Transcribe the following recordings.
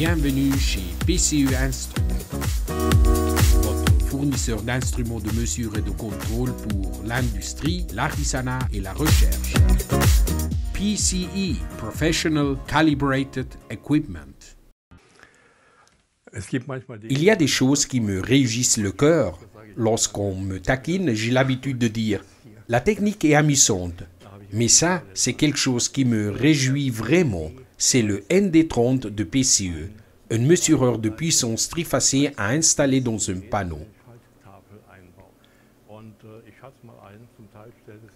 Bienvenue chez PCE Instruments, votre fournisseur d'instruments de mesure et de contrôle pour l'industrie, l'artisanat et la recherche. PCE, Professional Calibrated Equipment. Il y a des choses qui me réjouissent le cœur. Lorsqu'on me taquine, j'ai l'habitude de dire « la technique est amusante ». Mais ça, c'est quelque chose qui me réjouit vraiment. C'est le ND30 de PCE, un mesureur de puissance trifasé à installer dans un panneau.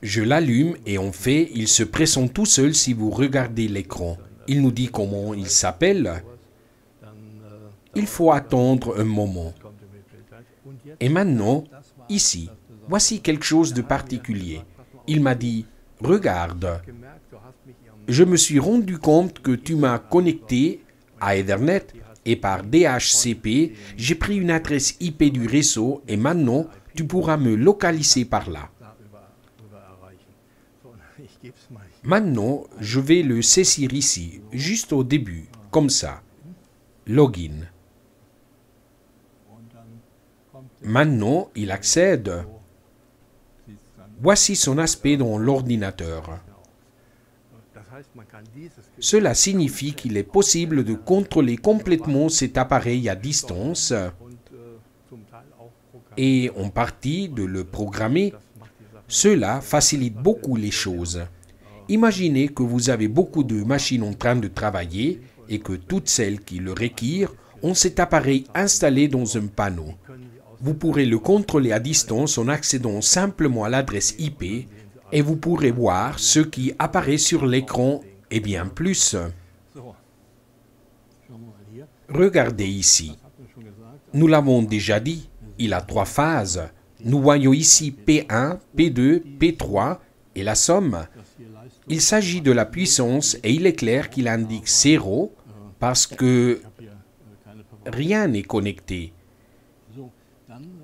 Je l'allume et en fait, il se présente tout seul si vous regardez l'écran. Il nous dit comment il s'appelle. Il faut attendre un moment. Et maintenant, ici, voici quelque chose de particulier. Il m'a dit « Regarde, je me suis rendu compte que tu m'as connecté à Ethernet et par DHCP, j'ai pris une adresse IP du réseau et maintenant, tu pourras me localiser par là. Maintenant, je vais le saisir ici, juste au début, comme ça. Login. Maintenant, il accède. Voici son aspect dans l'ordinateur. Cela signifie qu'il est possible de contrôler complètement cet appareil à distance et en partie de le programmer. Cela facilite beaucoup les choses. Imaginez que vous avez beaucoup de machines en train de travailler et que toutes celles qui le requièrent ont cet appareil installé dans un panneau. Vous pourrez le contrôler à distance en accédant simplement à l'adresse IP et vous pourrez voir ce qui apparaît sur l'écran et bien plus. Regardez ici. Nous l'avons déjà dit, il a 3 phases. Nous voyons ici P1, P2, P3 et la somme. Il s'agit de la puissance et il est clair qu'il indique 0 parce que rien n'est connecté.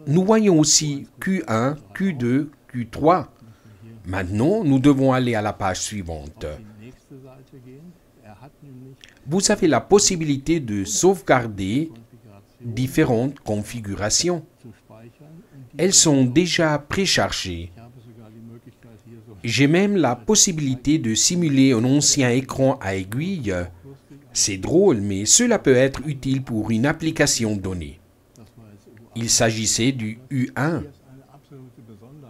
Nous voyons aussi Q1, Q2, Q3. Maintenant, nous devons aller à la page suivante. Vous avez la possibilité de sauvegarder différentes configurations. Elles sont déjà préchargées. J'ai même la possibilité de simuler un ancien écran à aiguille. C'est drôle, mais cela peut être utile pour une application donnée. Il s'agissait du U1.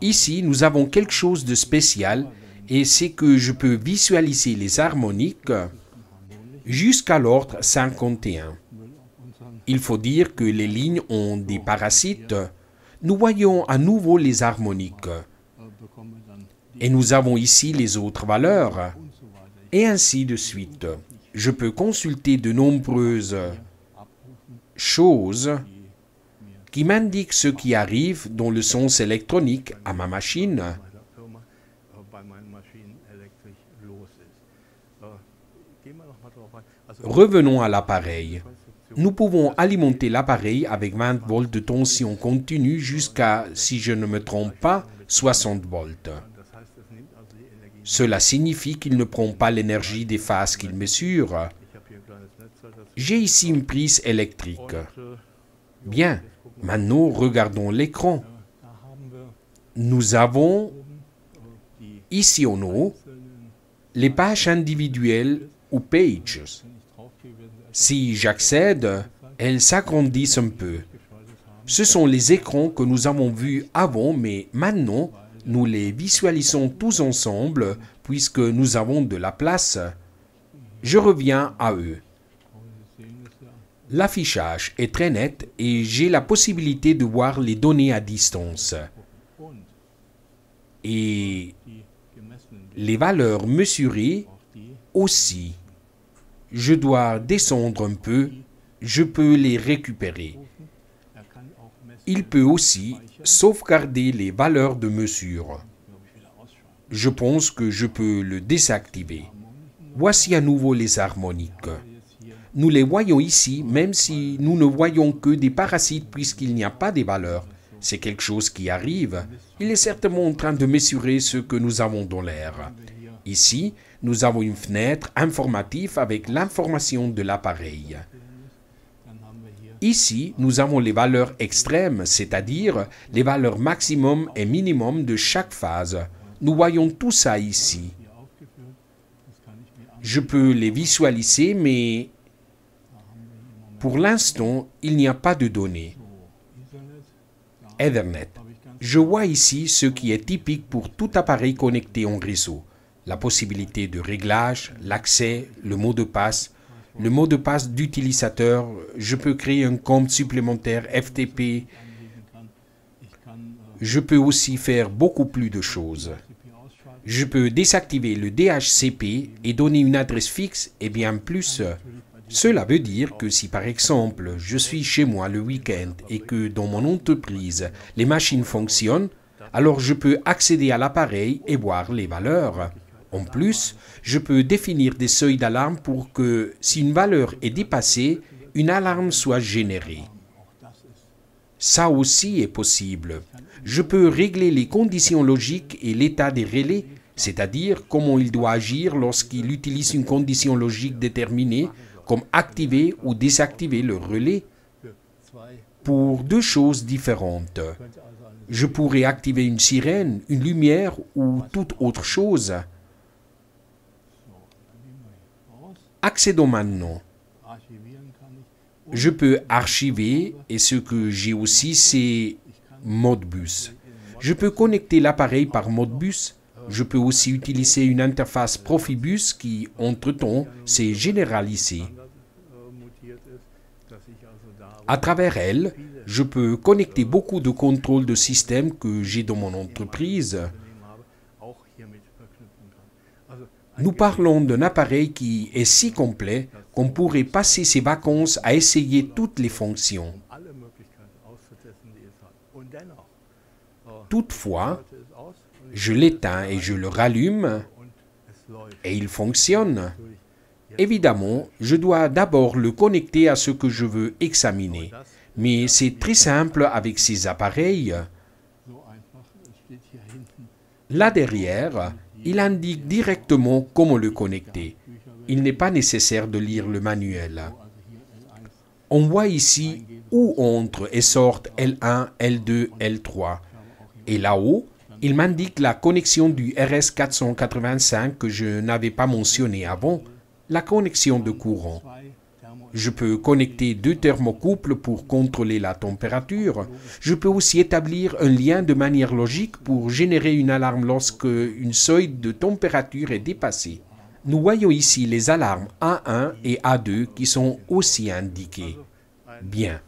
Ici, nous avons quelque chose de spécial et c'est que je peux visualiser les harmoniques jusqu'à l'ordre 51. Il faut dire que les lignes ont des parasites. Nous voyons à nouveau les harmoniques. Et nous avons ici les autres valeurs. Et ainsi de suite. Je peux consulter de nombreuses choses qui m'indiquent ce qui arrive dans le sens électronique à ma machine. Revenons à l'appareil. Nous pouvons alimenter l'appareil avec 20 volts de tension continue jusqu'à, si je ne me trompe pas, 60 volts. Cela signifie qu'il ne prend pas l'énergie des phases qu'il mesure. J'ai ici une prise électrique. Bien, maintenant regardons l'écran. Nous avons, ici en haut, les pages individuelles ou pages. Si j'accède, elles s'agrandissent un peu. Ce sont les écrans que nous avons vus avant, mais maintenant, nous les visualisons tous ensemble puisque nous avons de la place. Je reviens à eux. L'affichage est très net et j'ai la possibilité de voir les données à distance. Et les valeurs mesurées aussi. Je dois descendre un peu, je peux les récupérer. Il peut aussi sauvegarder les valeurs de mesure. Je pense que je peux le désactiver. Voici à nouveau les harmoniques. Nous les voyons ici, même si nous ne voyons que des parasites puisqu'il n'y a pas de valeurs. C'est quelque chose qui arrive. Il est certainement en train de mesurer ce que nous avons dans l'air. Ici, nous avons une fenêtre informative avec l'information de l'appareil. Ici, nous avons les valeurs extrêmes, c'est-à-dire les valeurs maximum et minimum de chaque phase. Nous voyons tout ça ici. Je peux les visualiser, mais pour l'instant, il n'y a pas de données. Ethernet. Je vois ici ce qui est typique pour tout appareil connecté en réseau. La possibilité de réglage, l'accès, le mot de passe d'utilisateur. Je peux créer un compte supplémentaire FTP. Je peux aussi faire beaucoup plus de choses. Je peux désactiver le DHCP et donner une adresse fixe et bien plus. Cela veut dire que si par exemple je suis chez moi le week-end et que dans mon entreprise les machines fonctionnent, alors je peux accéder à l'appareil et voir les valeurs. En plus, je peux définir des seuils d'alarme pour que si une valeur est dépassée, une alarme soit générée. Ça aussi est possible. Je peux régler les conditions logiques et l'état des relais, c'est-à-dire comment il doit agir lorsqu'il utilise une condition logique déterminée, comme activer ou désactiver le relais, pour deux choses différentes. Je pourrais activer une sirène, une lumière ou toute autre chose. Accédons maintenant. Je peux archiver et ce que j'ai aussi c'est Modbus. Je peux connecter l'appareil par Modbus. Je peux aussi utiliser une interface Profibus qui, entre-temps, s'est généralisée. À travers elle, je peux connecter beaucoup de contrôles de système que j'ai dans mon entreprise. Nous parlons d'un appareil qui est si complet qu'on pourrait passer ses vacances à essayer toutes les fonctions. Toutefois, je l'éteins et je le rallume et il fonctionne. Évidemment, je dois d'abord le connecter à ce que je veux examiner. Mais c'est très simple avec ces appareils. Là derrière, il indique directement comment le connecter. Il n'est pas nécessaire de lire le manuel. On voit ici où entrent et sortent L1, L2, L3. Et là-haut, il m'indique la connexion du RS485 que je n'avais pas mentionné avant, la connexion de courant. Je peux connecter deux thermocouples pour contrôler la température. Je peux aussi établir un lien de manière logique pour générer une alarme lorsque une seuil de température est dépassée. Nous voyons ici les alarmes A1 et A2 qui sont aussi indiquées. Bien.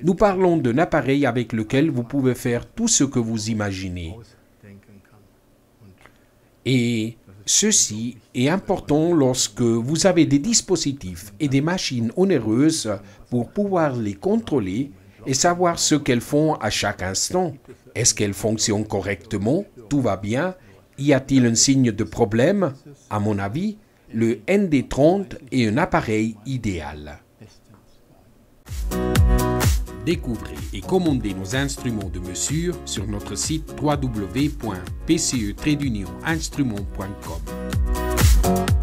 Nous parlons d'un appareil avec lequel vous pouvez faire tout ce que vous imaginez. Et ceci est important lorsque vous avez des dispositifs et des machines onéreuses pour pouvoir les contrôler et savoir ce qu'elles font à chaque instant. Est-ce qu'elles fonctionnent correctement? Tout va bien? Y a-t-il un signe de problème? À mon avis, le ND30 est un appareil idéal. Découvrez et commandez nos instruments de mesure sur notre site www.pce-instrument.com.